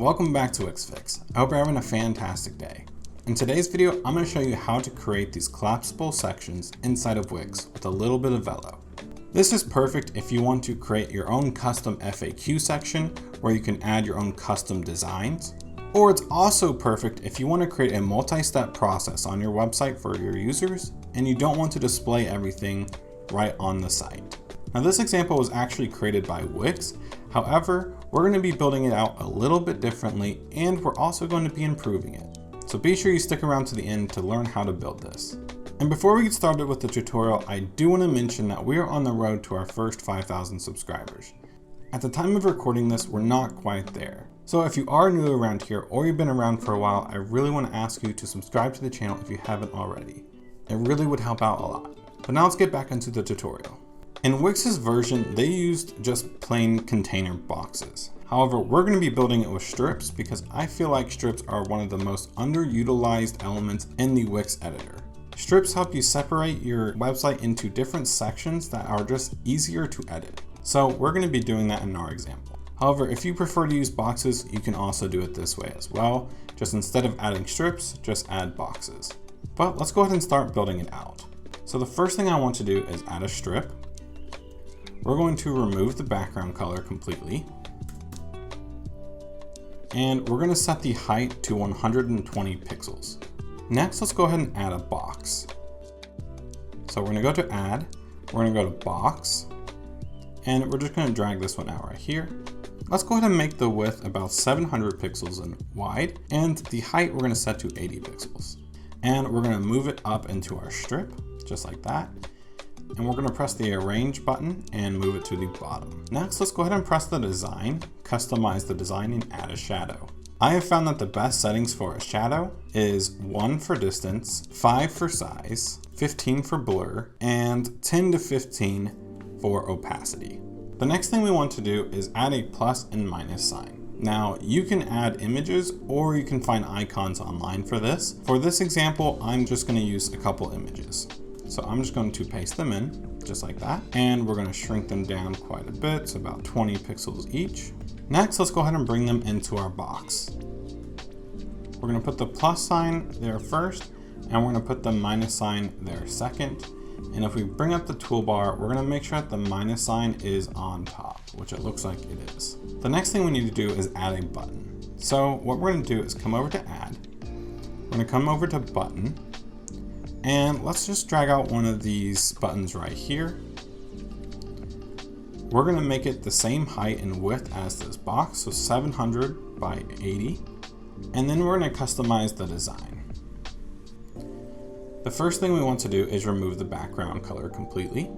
welcome back to Wix Fix. I hope you're having a fantastic day. In today's video, I'm going to show you how to create these collapsible sections inside of Wix with a little bit of Velo. This is perfect if you want to create your own custom FAQ section where you can add your own custom designs. Or it's also perfect if you want to create a multi-step process on your website for your users and you don't want to display everything right on the site. Now this example was actually created by Wix. However, we're going to be building it out a little bit differently and we're also going to be improving it. So be sure you stick around to the end to learn how to build this. And before we get started with the tutorial, I do want to mention that we are on the road to our first 5,000 subscribers. At the time of recording this, we're not quite there. So if you are new around here or you've been around for a while, I really want to ask you to subscribe to the channel if you haven't already. It really would help out a lot. But now let's get back into the tutorial. In Wix's version, they used just plain container boxes. However, we're going to be building it with strips because I feel like strips are one of the most underutilized elements in the Wix editor. Strips help you separate your website into different sections that are just easier to edit. So we're going to be doing that in our example. However, if you prefer to use boxes, you can also do it this way as well. Just instead of adding strips, just add boxes. But let's go ahead and start building it out. So the first thing I want to do is add a strip. We're going to remove the background color completely. And we're going to set the height to 120 pixels. Next, let's go ahead and add a box. So we're going to go to add, we're going to go to box, and we're just going to drag this one out right here. Let's go ahead and make the width about 700 pixels in wide, and the height we're going to set to 80 pixels. And we're going to move it up into our strip, just like that. And we're going to press the arrange button and move it to the bottom. Next, let's go ahead and press the design, customize the design, and add a shadow. I have found that the best settings for a shadow is 1 for distance, 5 for size, 15 for blur, and 10 to 15 for opacity. The next thing we want to do is add a plus and minus sign. Now you can add images or you can find icons online for this. For this example, I'm just going to use a couple images. So I'm just going to paste them in just like that. And we're going to shrink them down quite a bit, so about 20 pixels each. Next, let's go ahead and bring them into our box. We're going to put the plus sign there first, and we're going to put the minus sign there second. And if we bring up the toolbar, we're going to make sure that the minus sign is on top, which it looks like it is. The next thing we need to do is add a button. So what we're going to do is come over to add. We're going to come over to button. And let's just drag out one of these buttons right here. We're going to make it the same height and width as this box, so 700 by 80. And then we're going to customize the design. The first thing we want to do is remove the background color completely.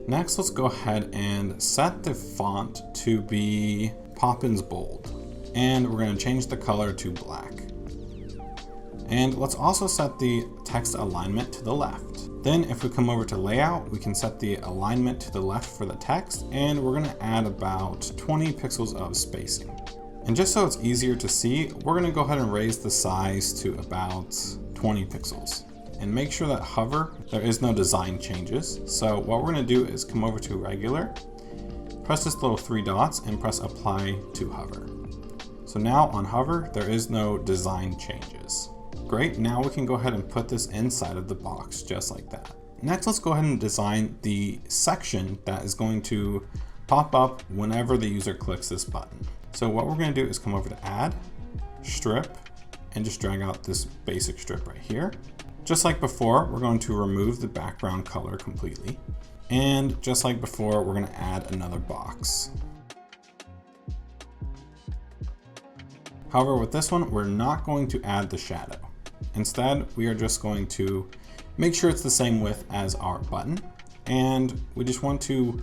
Next, let's go ahead and set the font to be Poppins Bold. And we're going to change the color to black. And let's also set the text alignment to the left. Then if we come over to layout, we can set the alignment to the left for the text, and we're gonna add about 20 pixels of spacing. And just so it's easier to see, we're gonna go ahead and raise the size to about 20 pixels. And make sure that hover, there is no design changes. So what we're gonna do is come over to regular, press this little 3 dots and press apply to hover. So now on hover, there is no design changes. Great, now we can go ahead and put this inside of the box just like that. Next, let's go ahead and design the section that is going to pop up whenever the user clicks this button. So what we're going to do is come over to add, strip, and just drag out this basic strip right here. Just like before, we're going to remove the background color completely. And just like before, we're going to add another box. However, with this one, we're not going to add the shadow. Instead, we are just going to make sure it's the same width as our button. And we just want to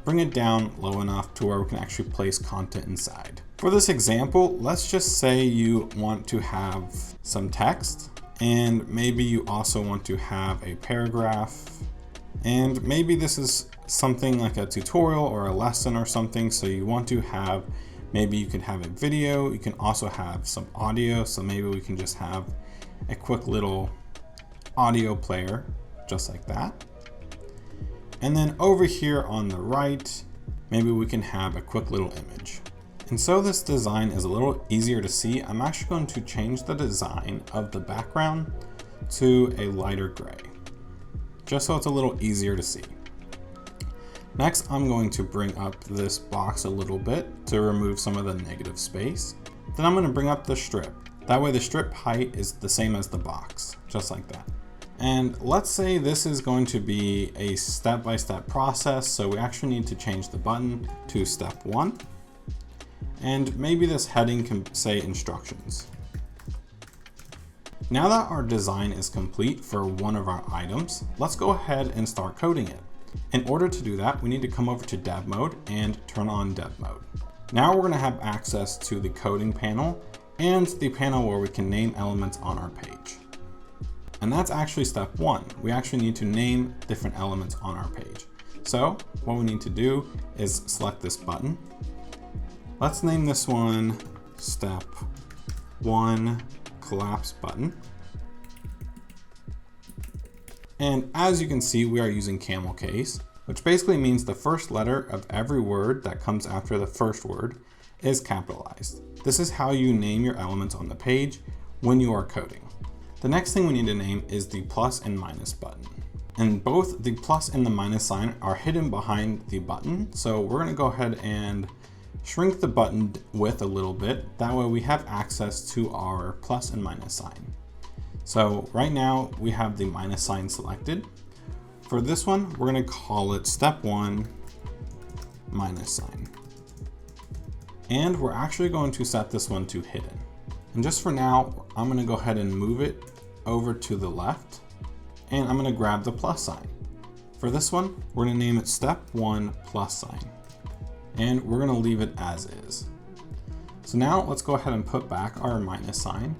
bring it down low enough to where we can actually place content inside. For this example, let's just say you want to have some text, and maybe you also want to have a paragraph. And maybe this is something like a tutorial or a lesson or something. So you want to have, maybe you can have a video, you can also have some audio. So maybe we can just have a quick little audio player, just like that. And then over here on the right, maybe we can have a quick little image. And so this design is a little easier to see, I'm actually going to change the design of the background to a lighter gray, just so it's a little easier to see. Next, I'm going to bring up this box a little bit to remove some of the negative space. Then I'm going to bring up the strip. That way the strip height is the same as the box, just like that. And let's say this is going to be a step-by-step process, so we actually need to change the button to step 1. And maybe this heading can say instructions. Now that our design is complete for one of our items, let's go ahead and start coding it. In order to do that, we need to come over to dev mode and turn on dev mode. Now we're going to have access to the coding panel and the panel where we can name elements on our page. And that's actually step 1. We actually need to name different elements on our page. So what we need to do is select this button. Let's name this one step 1 collapse button. And as you can see, we are using camel case, which basically means the first letter of every word that comes after the first word is capitalized. This is how you name your elements on the page when you are coding. The next thing we need to name is the plus and minus button. And both the plus and the minus sign are hidden behind the button. So we're going to go ahead and shrink the button width a little bit. That way we have access to our plus and minus sign. So right now we have the minus sign selected. For this one, we're going to call it step 1 minus sign. And we're actually going to set this one to hidden. And just for now, I'm going to go ahead and move it over to the left, and I'm going to grab the plus sign. For this one, we're going to name it step 1 plus sign, and we're going to leave it as is. So now let's go ahead and put back our minus sign.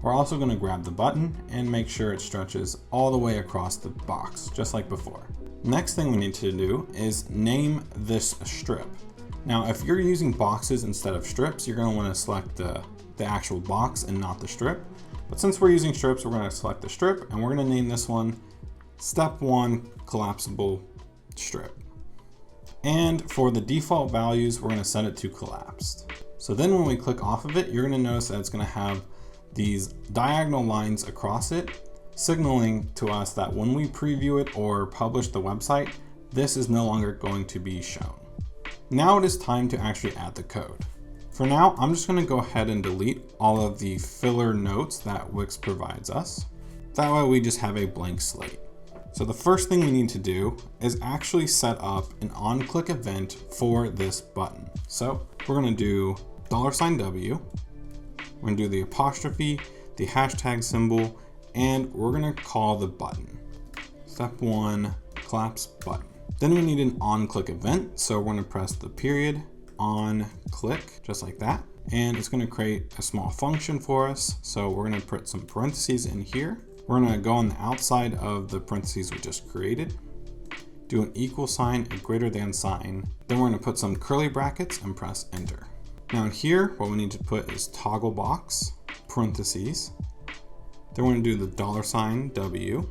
We're also going to grab the button and make sure it stretches all the way across the box, just like before. Next thing we need to do is name this strip. Now, if you're using boxes instead of strips, you're going to want to select the actual box and not the strip. But since we're using strips, we're going to select the strip, and we're going to name this one step 1 collapsible strip. And for the default values, we're going to set it to collapsed. So then when we click off of it, you're going to notice that it's going to have these diagonal lines across it, signaling to us that when we preview it or publish the website, this is no longer going to be shown. Now it is time to actually add the code. For now, I'm just going to go ahead and delete all of the filler notes that Wix provides us. That way we just have a blank slate. So the first thing we need to do is actually set up an on-click event for this button. So we're going to do $W. We're going to do the apostrophe, the hashtag symbol, and we're going to call the button step 1 collapse button. Then we need an on-click event. So we're going to press the period on click, just like that. And it's going to create a small function for us. So we're going to put some parentheses in here. We're going to go on the outside of the parentheses we just created, do an equal sign, a greater than sign. Then we're going to put some curly brackets and press enter. Now in here, what we need to put is toggle box, parentheses. Then we're going to do the $W,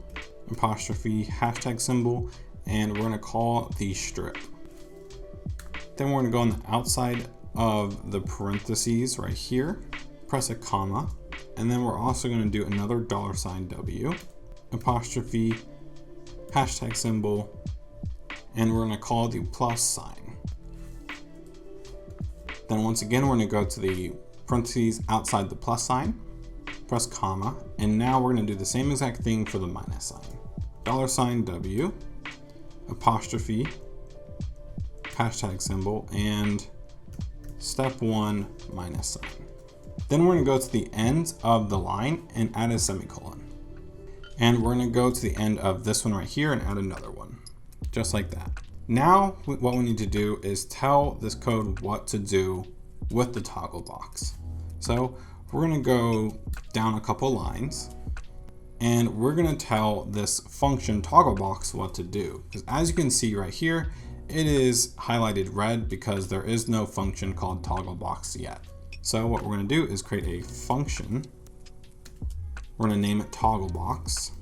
apostrophe, hashtag symbol, and we're going to call the strip. Then we're going to go on the outside of the parentheses right here, press a comma, and then we're also going to do another $W, apostrophe, hashtag symbol, and we're going to call the plus sign. Then once again, we're going to go to the parentheses outside the plus sign, press comma, and now we're going to do the same exact thing for the minus sign. $W, apostrophe, hashtag symbol, and step 1 minus sign. Then we're going to go to the end of the line and add a semicolon. And we're going to go to the end of this one right here and add another one, just like that. Now, what we need to do is tell this code what to do with the toggle box. So we're going to go down a couple lines, and we're going to tell this function toggle box what to do. Because as you can see right here, it is highlighted red because there is no function called toggle box yet. So what we're going to do is create a function. We're going to name it toggle box.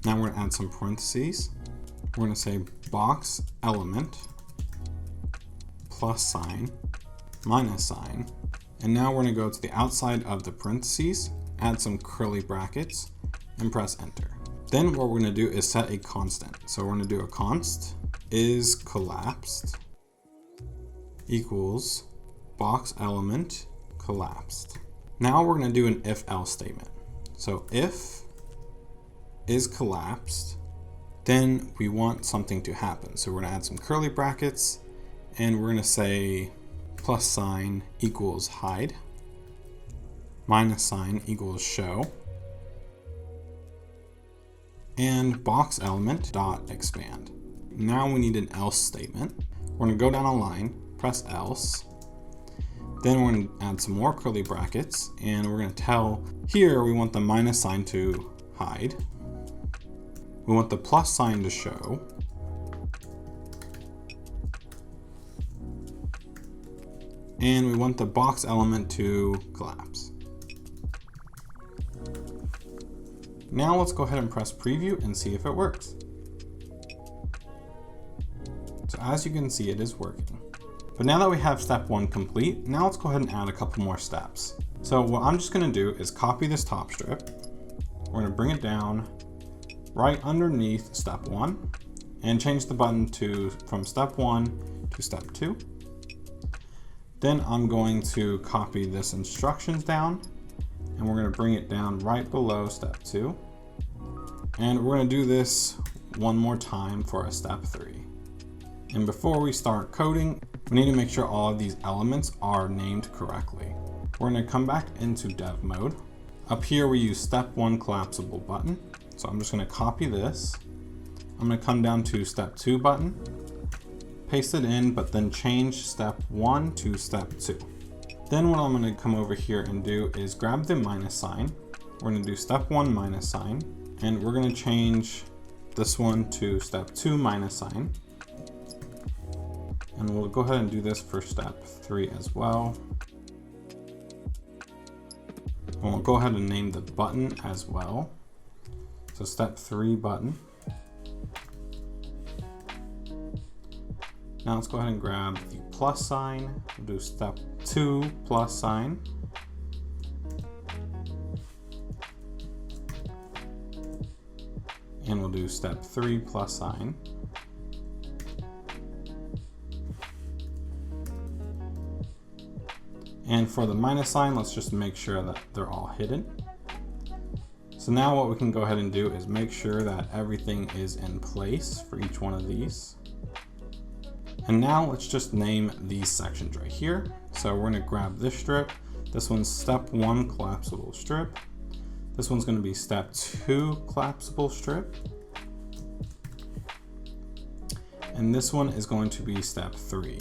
Now we're going to add some parentheses. We're going to say box element plus sign, minus sign. And now we're going to go to the outside of the parentheses, add some curly brackets, and press enter. Then what we're going to do is set a constant. So we're going to do a const is collapsed equals box element collapsed. Now we're going to do an if else statement. So if is collapsed, then we want something to happen. So we're going to add some curly brackets and we're going to say plus sign equals hide, minus sign equals show, and box element dot expand. Now we need an else statement. We're going to go down a line, press else. Then we're going to add some more curly brackets and we're going to tell here we want the minus sign to hide. We want the plus sign to show. And we want the box element to collapse. Now let's go ahead and press preview and see if it works. So as you can see, it is working. But now that we have step 1 complete, now let's go ahead and add a couple more steps. So what I'm just going to do is copy this top strip. We're going to bring it down right underneath step 1 and change the button from step 1 to step 2. Then I'm going to copy this instructions down and we're going to bring it down right below step 2. And we're going to do this one more time for a step 3. And before we start coding, we need to make sure all of these elements are named correctly. We're going to come back into dev mode. Up here we use step 1 collapsible button. So I'm just going to copy this. I'm going to come down to step 2 button, paste it in, but then change step 1 to step 2. Then what I'm going to come over here and do is grab the minus sign. We're going to do step 1 minus sign, and we're going to change this one to step 2 minus sign. And we'll go ahead and do this for step 3 as well. And we'll go ahead and name the button as well. So step 3 button. Now let's go ahead and grab the plus sign. We'll do step 2 plus sign. And we'll do step 3 plus sign. And for the minus sign, let's just make sure that they're all hidden. So now what we can go ahead and do is make sure that everything is in place for each one of these. And now let's just name these sections right here. So we're going to grab this strip. This one's step 1 collapsible strip. This one's going to be step 2 collapsible strip. And this one is going to be step 3.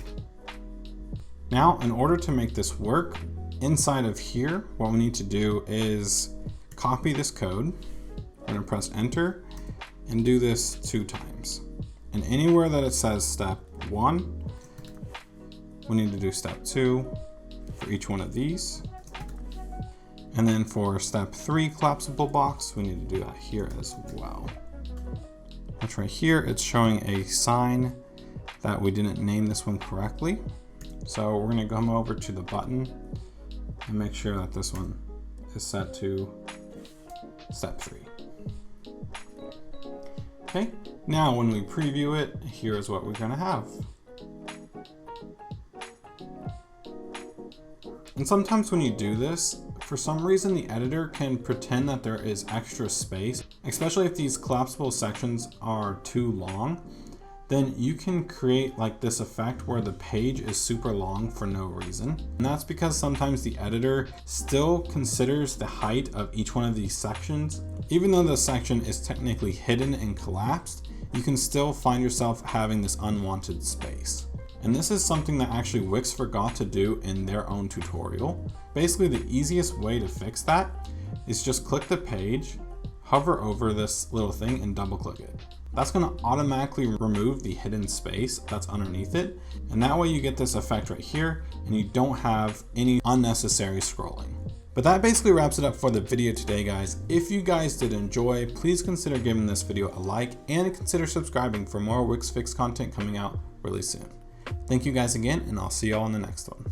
Now, in order to make this work, inside of here, what we need to do is copy this code. We're going to press enter and do this 2 times. And anywhere that it says step 1, we need to do step 2 for each one of these. And then for step 3 collapsible box, we need to do that here as well. Which right here, it's showing a sign that we didn't name this one correctly. So we're going to come over to the button and make sure that this one is set to step 3. Okay, now when we preview it, here's what we're going to have. And sometimes when you do this, for some reason the editor can pretend that there is extra space, especially if these collapsible sections are too long. Then you can create like this effect where the page is super long for no reason. And that's because sometimes the editor still considers the height of each one of these sections. Even though the section is technically hidden and collapsed, you can still find yourself having this unwanted space. And this is something that actually Wix forgot to do in their own tutorial. Basically, the easiest way to fix that is just click the page, hover over this little thing and double click it. That's going to automatically remove the hidden space that's underneath it. And that way you get this effect right here and you don't have any unnecessary scrolling. But that basically wraps it up for the video today, guys. If you guys did enjoy, please consider giving this video a like and consider subscribing for more Wix Fix content coming out really soon. Thank you guys again, and I'll see y'all in the next one.